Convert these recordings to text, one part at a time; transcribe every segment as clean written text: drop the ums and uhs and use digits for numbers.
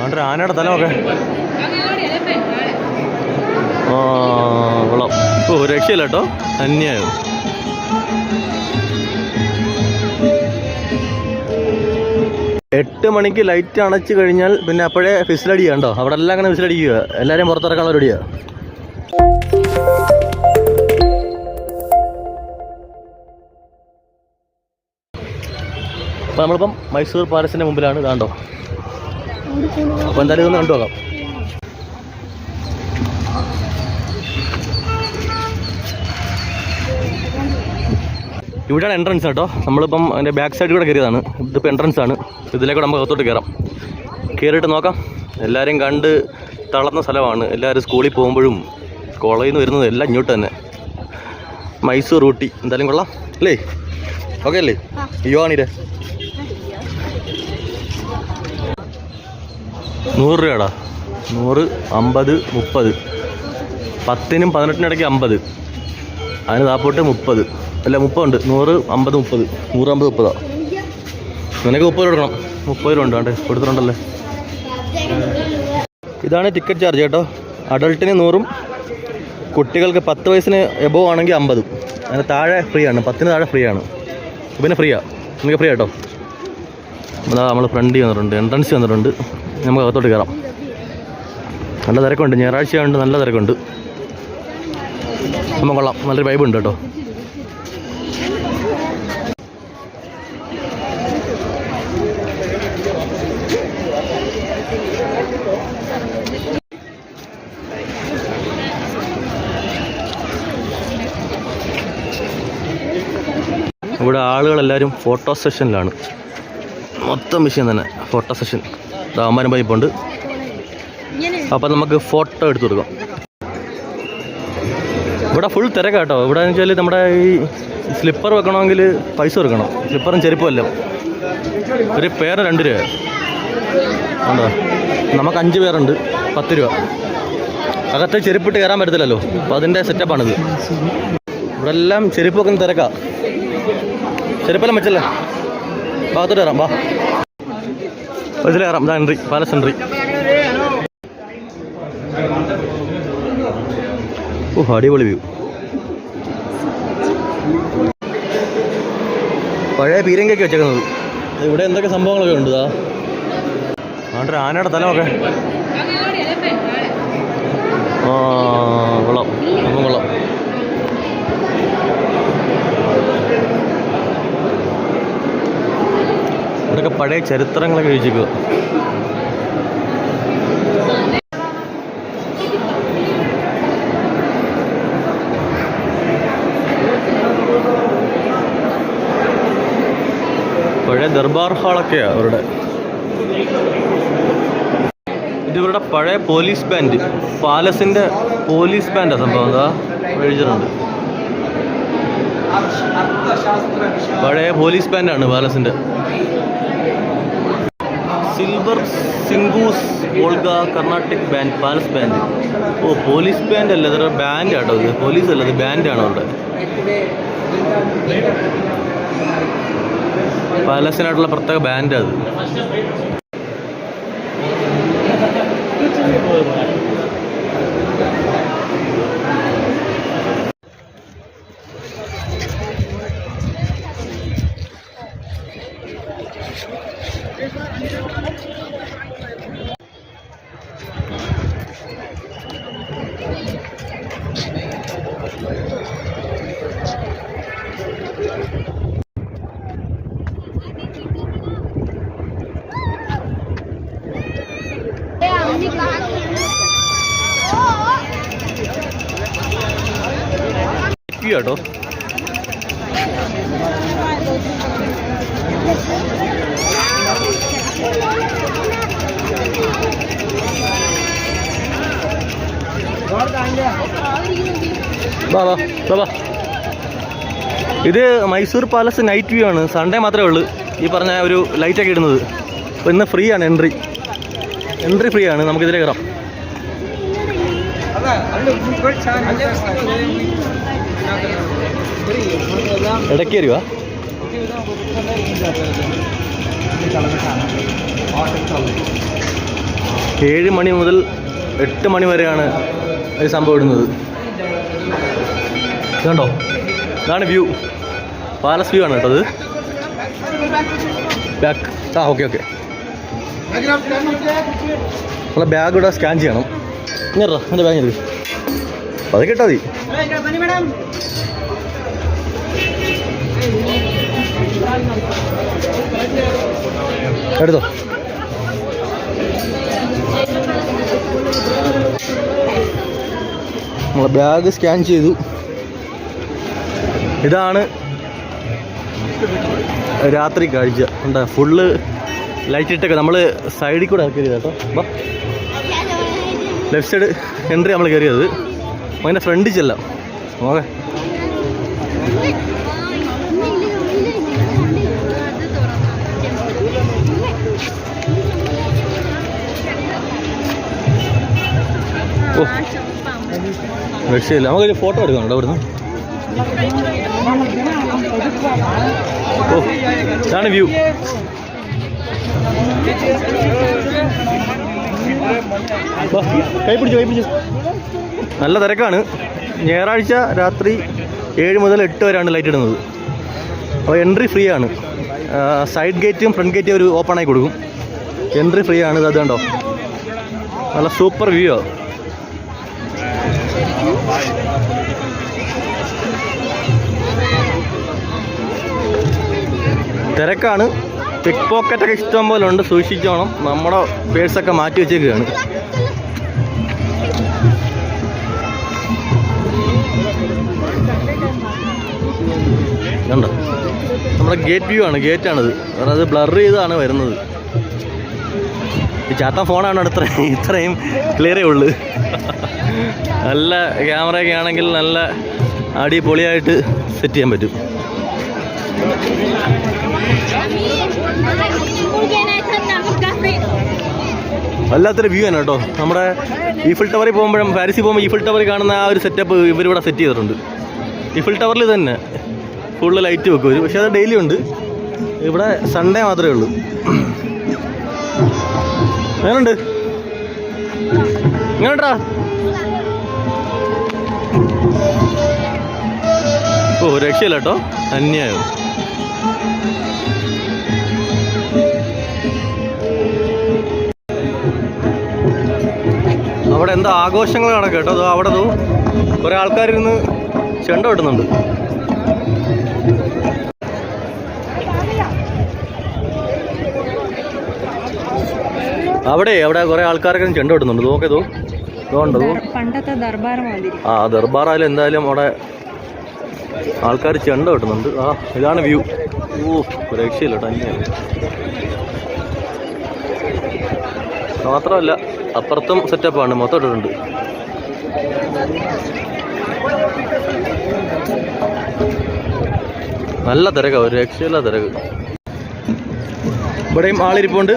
ആണ്ടൊരു ആനയുടെ തലമൊക്കെ കൊള്ളാം. ഓ രക്ഷയില്ല കേട്ടോ, അന്യായം. എട്ട് മണിക്ക് ലൈറ്റ് അണച്ച് കഴിഞ്ഞാൽ പിന്നെ അപ്പോഴേ വിസിലടിക്കുക ഉണ്ടോ, അവിടെ എല്ലാം അങ്ങനെ വിസിലടിക്കുക, എല്ലാവരെയും പുറത്തിറക്കാനുള്ള റെഡിയാണ്. അപ്പോൾ നമ്മളിപ്പം മൈസൂർ പാലസിൻ്റെ മുമ്പിലാണ്, ഇതാണ്ടോ. അപ്പോൾ എന്തായാലും ഇതൊന്ന് കണ്ടു നോക്കാം. ഇവിടെയാണ് എൻട്രൻസ് കേട്ടോ. നമ്മളിപ്പം അതിൻ്റെ ബാക്ക് സൈഡിൽ കൂടെ കയറിയതാണ്. ഇതിപ്പോൾ എൻട്രൻസ് ആണ്. ഇതിലേക്കൂടെ നമുക്ക് അകത്തോട്ട് കയറാം. കയറിയിട്ട് നോക്കാം. എല്ലാവരെയും കണ്ട് തളർന്ന സ്ഥലമാണ്. എല്ലാവരും സ്കൂളിൽ പോകുമ്പോഴും കോളേജിൽ നിന്ന് വരുന്നത് എല്ലാം ഇങ്ങോട്ട് തന്നെ. മൈസൂർ ഊട്ടി എന്തായാലും കൊള്ളാം അല്ലേ? ഓക്കെ അല്ലേ? യുവാണിയുടെ 100 രൂപയാടാ. 100, 50, 30, 10-നും 18-നും ഇടയ്ക്ക് 50, അതിന് താപ്പോട്ട് 30. അല്ല 30 ഉണ്ട്. 100, 50, 30. 150, 30. നിനക്ക് 30 രൂപ കൊടുക്കണം. 30 രൂപ ഉണ്ട്. ആണ്ട് കൊടുത്തിട്ടുണ്ടല്ലേ. ഇതാണ് ടിക്കറ്റ് ചാർജ് കേട്ടോ. അഡൾട്ടിന് 100-ഉം കുട്ടികൾക്ക് 10 വയസ്സിന് എബോവ് ആണെങ്കിൽ 50. അതിന് താഴെ ഫ്രീ ആണ്. 10-ന് താഴെ ഫ്രീ ആണ്. പിന്നെ ഫ്രീയാ, നിങ്ങൾക്ക് ഫ്രീ ആട്ടോ. അതാ നമ്മൾ ഫ്രണ്ടിൽ വന്നിട്ടുണ്ട്, എൻട്രൻസ് വന്നിട്ടുണ്ട്. നമുക്ക് അകത്തോട്ട് കയറാം. നല്ല തിരക്കുണ്ട്, ഞായറാഴ്ച ആയതുകൊണ്ട് നല്ല തിരക്കുണ്ട്. നമ്മൾ കൊള്ളാം, നല്ലൊരു വൈബ് ഉണ്ട് കേട്ടോ. ഇവിടെ ആളുകളെല്ലാവരും ഫോട്ടോ സെഷനിലാണ്. മൊത്തം വിഷയം തന്നെ ഫോട്ടോ സെഷൻ. താമരം പൈപ്പുണ്ട്. അപ്പം നമുക്ക് ഫോട്ടോ എടുത്തു കൊടുക്കാം. ഇവിടെ ഫുൾ തിരക്കാണ് കേട്ടോ. ഇവിടെ എന്ന് വെച്ചാൽ നമ്മുടെ ഈ സ്ലിപ്പർ വെക്കണമെങ്കിൽ പൈസ കൊടുക്കണം. സ്ലിപ്പറും ചെരുപ്പുമല്ല. ഒരു പേര് 2 രൂപ ഉണ്ടോ. നമുക്ക് 5 പേരുണ്ട്, 10 രൂപ. അകത്ത് ചെരുപ്പിട്ട് കയറാൻ പറ്റത്തില്ലല്ലോ. അപ്പോൾ അതിൻ്റെ സെറ്റപ്പാണിത്. ഇവിടെ എല്ലാം ചെരുപ്പ് വെക്കുന്ന തിരക്കാണ്. ചെരുപ്പെല്ലാം വെച്ചല്ലേ. ഭാഗത്തോട്ട് കയറാം. വാ, ഇതിൽ കയറാം. ഇതാ എൻട്രി, പാലസ് എൻട്രി. ഓ അടിപൊളി വ്യൂ. പഴയ പീരങ്കിയൊക്കെ വെച്ചേക്കുന്നത്. ഇവിടെ എന്തൊക്കെ സംഭവങ്ങളൊക്കെ ഉണ്ട്. ആണ്ടൊരു ആനയുടെ തലമൊക്കെ കൊള്ളാം. അപ്പം കൊള്ളാം. ഇവിടെയൊക്കെ പഴയ ചരിത്രങ്ങളൊക്കെ ചോദിച്ചേക്കുക. പഴയ ദർബാർ ഹാളൊക്കെയാണ് അവരുടെ. ഇതിവരുടെ പഴയ പോലീസ് ബാൻഡ്, പാലസിൻ്റെ പോലീസ് ബാൻഡാണ് സംഭവം. എന്താ എഴുതിയിട്ടുണ്ട്. പഴയ പോലീസ് ബാൻഡാണ് പാലസിൻ്റെ. സിൽവർ സിംഗൂസ് ഓൾഗ കർണാട്ടിക് ബാൻഡ്, പാലസ് ബാൻഡ്. ഓ പോലീസ് ബാൻഡ് അല്ല, ഇതൊരു ബാൻഡ് ആട്ടോ. ഇത് പോലീസ് അല്ല, ഇത് ബാൻഡാണ് അവരുടെ. പാലസിനായിട്ടുള്ള പ്രത്യേക ബാൻഡ് അത്. കേട്ടോ ഇത് മൈസൂർ പാലസ് നൈറ്റ് വ്യൂ ആണ്. സൺഡേ മാത്രമേ ഉള്ളൂ ഈ പറഞ്ഞ ഒരു ലൈറ്റൊക്കെ ഇടുന്നത്. അപ്പോൾ ഇന്ന് ഫ്രീ ആണ്. എൻട്രി ഫ്രീ ആണ്. നമുക്കിതിലേ കയറാം. ഇടയ്ക്ക് വരുവാ. ഏഴ് മണി മുതൽ 8 മണി വരെയാണ് ഈ സംഭവം ഇടുന്നത്. ഇതുണ്ടോ, ഇതാണ് വ്യൂ, പാലസ് വ്യൂ ആണ് കേട്ടോ അത്. ബാക്ക് ഓക്കെ നമ്മളെ ബാഗ് ഇവിടെ സ്കാൻ ചെയ്യണം. ഇങ്ങനോ എൻ്റെ ബാഗ് എടുക്കും, അത് കേട്ടാ മതി. എടുത്തോ. നമ്മളെ ബാഗ് സ്കാൻ ചെയ്തു. ഇതാണ് രാത്രി കാഴ്ച. ഉണ്ട്, ഫുള്ള് ലൈറ്റ് ഇട്ടൊക്കെ നമ്മൾ സൈഡിൽ കൂടെ കയറിയത് കേട്ടോ. ലെഫ്റ്റ് സൈഡ് എൻട്രി നമ്മൾ കയറിയത്. അതിൻ്റെ ഫ്രണ്ടിൽ ചെല്ലാം. ഓക്കെ, ഓ രക്ഷയില്ല. നമുക്കൊരു ഫോട്ടോ എടുക്കാനുണ്ടോ ഇവിടുന്ന്? ഓ ഇതാണ് വ്യൂ. കൈ പിടിച്ചു. നല്ല തിരക്കാണ്. ഞായറാഴ്ച രാത്രി 7 മുതൽ 8 വരെയാണ് ലൈറ്റ് ഇടുന്നത്. അപ്പോൾ എൻട്രി ഫ്രീ ആണ്. സൈഡ് ഗേറ്റും ഫ്രണ്ട് ഗേറ്റും ഒരു ഓപ്പൺ ആയി കൊടുക്കും. എൻട്രി ഫ്രീ ആണ്. അത് കണ്ടോ, നല്ല സൂപ്പർ വ്യൂ ആണ്. തിരക്കാണ്. പിക്ക് പോക്കറ്റൊക്കെ ഇഷ്ടം പോലെ ഉണ്ട്, സൂക്ഷിച്ചോണം. നമ്മുടെ പേഴ്സൊക്കെ മാറ്റി വെച്ചേക്കുകയാണ്. കണ്ടോ, നമ്മുടെ ഗേറ്റ് വ്യൂ ആണ്. ഗേറ്റാണിത്. അത് ബ്ലർ ചെയ്താണ് വരുന്നത്. ഈ ചാത്ത ഫോണാണ് ഇത്രയും ക്ലിയറേ ഉള്ളു. നല്ല ക്യാമറയൊക്കെ ആണെങ്കിൽ നല്ല അടിപൊളിയായിട്ട് സെറ്റ് ചെയ്യാൻ പറ്റും. വല്ലാത്തൊരു വ്യൂ ആണ് കേട്ടോ. നമ്മുടെ ഈഫിൽ ടവറിൽ പോകുമ്പോഴും പാരീസിൽ പോകുമ്പോൾ ഈഫിൽ ടവറിൽ കാണുന്ന ആ ഒരു സെറ്റപ്പ് ഇവരിവിടെ സെറ്റ് ചെയ്തിട്ടുണ്ട്. ഈഫിൽ ടവറിൽ തന്നെ ഫുള്ള് ലൈറ്റ് വെക്കും. പക്ഷെ അത് ഡെയിലി ഉണ്ട്. ഇവിടെ സൺഡേ മാത്രമേ ഉള്ളൂ. എങ്ങനെയുണ്ട്? ഇങ്ങനെട്ടാ. ഓ രക്ഷയില്ല കേട്ടോ, അന്യായം. അവിടെ എന്താ ആഘോഷങ്ങൾ നടക്കുക കേട്ടോ. അതോ അവിടെ കുറേ ആൾക്കാരിരുന്ന് ചെണ്ട കൊട്ടുന്നുണ്ട്. അവിടെ കുറേ ആൾക്കാരൊക്കെ ചെണ്ട കൊട്ടുന്നുണ്ട്. നോക്കേതോ ഇതുണ്ടോ, പണ്ടത്തെ ദർബാർ മാതിരി. ആ ദർബാറായാലും എന്തായാലും അവിടെ ആൾക്കാർ ചെണ്ട കൊട്ടുന്നുണ്ട്. ആ ഇതാണ് വ്യൂ. ഓ രക്ഷയില്ല കേട്ടോ, അന്യായം. മാത്രമല്ല അപ്പുറത്തും സെറ്റപ്പാണ്, മൊത്തം ഇട്ടിട്ടുണ്ട്. നല്ല തിരക്കാണ്, ഒരു രക്ഷയില്ല തിരക്ക്. ഇവിടെയും ആളിരിപ്പുണ്ട്.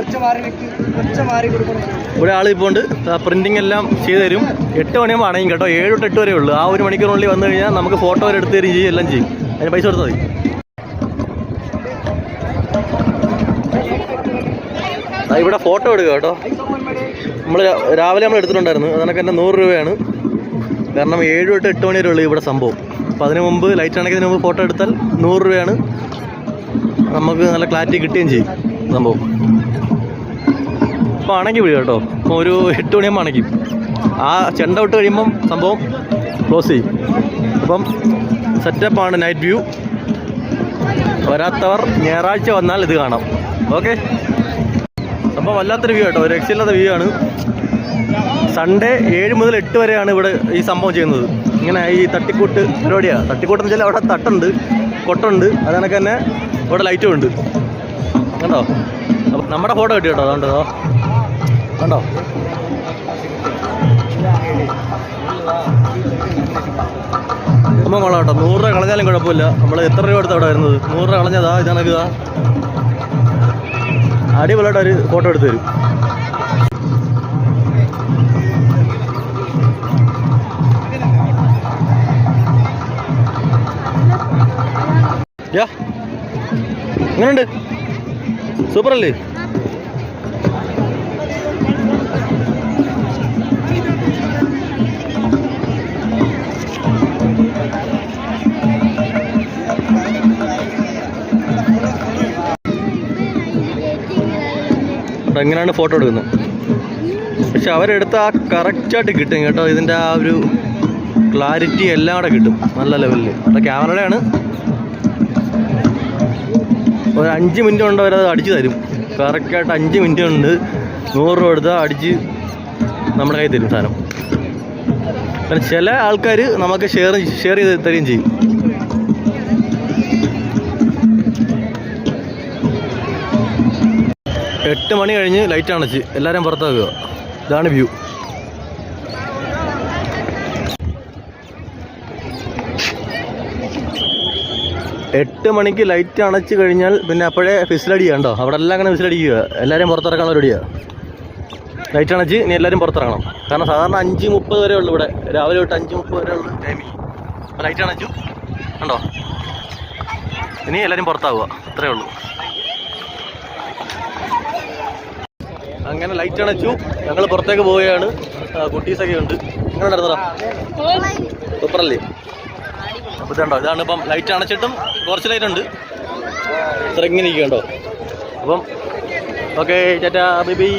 ഇവിടെ ആളിരിപ്പുണ്ട്. പ്രിന്റിംഗ് എല്ലാം ചെയ്തു തരും. 8 മണിയാകുമ്പോൾ അണയും കേട്ടോ. 7 തൊട്ട് 8 വരെ ഉള്ളൂ. ആ ഒരു മണിക്കൂറിനുള്ളിൽ വന്നു കഴിഞ്ഞാൽ നമുക്ക് ഫോട്ടോ വരെ എടുത്ത് തരും ചെയ്യും, എല്ലാം ചെയ്യും. അതിന് പൈസ കൊടുത്താൽ മതി. ഇവിടെ ഫോട്ടോ എടുക്കുക കേട്ടോ. രാവിലെ നമ്മൾ എടുത്തിട്ടുണ്ടായിരുന്നു. അതിനൊക്കെ തന്നെ 100 രൂപയാണ്. കാരണം 7 തൊട്ട് 8 മണി വരെ ഉള്ളൂ ഇവിടെ സംഭവം. അപ്പോൾ അതിന് മുമ്പ് ലൈറ്റ് അണയ്ക്കുന്നതിന് മുമ്പ് ഫോട്ടോ എടുത്താൽ 100 രൂപയാണ്. നമുക്ക് നല്ല ക്ലാരിറ്റി കിട്ടുകയും ചെയ്യും സംഭവം. അപ്പോൾ അണയ്ക്ക് വിടുക കേട്ടോ. അപ്പോൾ ഒരു 8 മണിയാകുമ്പോൾ അണയ്ക്കും. ആ ചെണ്ട വിട്ട് കഴിയുമ്പം സംഭവം ക്ലോസ് ചെയ്യും. അപ്പം സെറ്റപ്പാണ് നൈറ്റ് വ്യൂ. വരാത്തവർ ഞായറാഴ്ച വന്നാൽ ഇത് കാണാം. ഓക്കെ, അപ്പോൾ വല്ലാത്തൊരു വ്യൂ കേട്ടോ, ഒരു രക്ഷയില്ലാത്ത വ്യൂ ആണ്. സൺഡേ 7 മുതൽ 8 വരെയാണ് ഇവിടെ ഈ സംഭവം ചെയ്യുന്നത്. ഇങ്ങനെ ഈ തട്ടിക്കൂട്ട് പരിപാടിയാണ്. തട്ടിക്കൂട്ടെന്ന് വെച്ചാൽ അവിടെ തട്ടുണ്ട്, കൊട്ടുണ്ട്, അത് കണക്ക് തന്നെ ഇവിടെ ലൈറ്റും ഉണ്ട്. കണ്ടോ, അപ്പം നമ്മുടെ ഫോട്ടോ കിട്ടി കേട്ടോ. അതുകൊണ്ടോ കണ്ടോ, അപ്പം കൊള്ളാം കേട്ടോ. 100 രൂപ കളഞ്ഞാലും കുഴപ്പമില്ല. നമ്മൾ എത്ര രൂപ എടുത്ത് അവിടെ വരുന്നത്? 100 രൂപ കളഞ്ഞതാ. ഇതാണെങ്കിൽ അടിപൊളിയായിട്ട് ഒരു ഫോട്ടോ എടുത്ത് തരും. എങ്ങനെയുണ്ട്? സൂപ്പർ അല്ലേ? എങ്ങനെയാണ് ഫോട്ടോ എടുക്കുന്നത്? പക്ഷെ അവരെടുത്ത ആ കറക്റ്റായിട്ട് കിട്ടും കേട്ടോ. ഇതിൻ്റെ ആ ഒരു ക്ലാരിറ്റി എല്ലാം കൂടെ കിട്ടും നല്ല ലെവലിൽ. അവിടെ ക്യാമറയുടെയാണ്. ഒരു 5 മിനിറ്റ് കൊണ്ട് അവരത് അടിച്ചു തരും. കറക്റ്റായിട്ട് 5 മിനിറ്റ് കൊണ്ട് 100 രൂപ എടുത്താൽ അടിച്ച് നമ്മുടെ കയ്യിൽ തരും സാധനം. കാരണം ചില ആൾക്കാർ നമുക്ക് ഷെയർ ചെയ്ത് തരികയും ചെയ്യും. എട്ട് മണി കഴിഞ്ഞ് ലൈറ്റ് അണച്ച് എല്ലാവരും പുറത്താക്കുക. ഇതാണ് വ്യൂ. എട്ട് മണിക്ക് ലൈറ്റ് അണച്ച് കഴിഞ്ഞാൽ പിന്നെ അപ്പോഴേ ഫിസിലടിക്കുക കണ്ടോ. അവിടെ എല്ലാം അങ്ങനെ ഫിസിലടിക്കുക. എല്ലാവരെയും പുറത്തിറക്കാനുള്ള റെഡിയാണ്. ലൈറ്റ് അണച്ച് ഇനി എല്ലാവരും പുറത്തിറങ്ങണം. കാരണം സാധാരണ 5:30 വരെ ഉള്ളൂ ഇവിടെ. രാവിലെ തൊട്ട് 5:30 വരെ ഉള്ളൂ ടൈമിങ്. അപ്പോൾ ലൈറ്റ് അണച്ചു കണ്ടോ. ഇനി എല്ലാവരും പുറത്താവുക. അത്രേ ഉള്ളൂ. അങ്ങനെ ലൈറ്റ് അണച്ചു. ഞങ്ങൾ പുറത്തേക്ക് പോവുകയാണ്. കുട്ടീസൊക്കെ ഉണ്ട്. ഇങ്ങനെ നടന്നതാ സൂപ്പറല്ലേ? അപ്പോൾ ഇതുണ്ടോ, ഇതാണ് ഇപ്പം ലൈറ്റ് അണച്ചിട്ടും കുറച്ച് ലൈറ്റ് ഉണ്ട്. ഇത്ര ഇങ്ങനെ ഇരിക്കുന്നുണ്ടോ. അപ്പം ഓക്കെ ടാറ്റാ ബൈ ബൈ.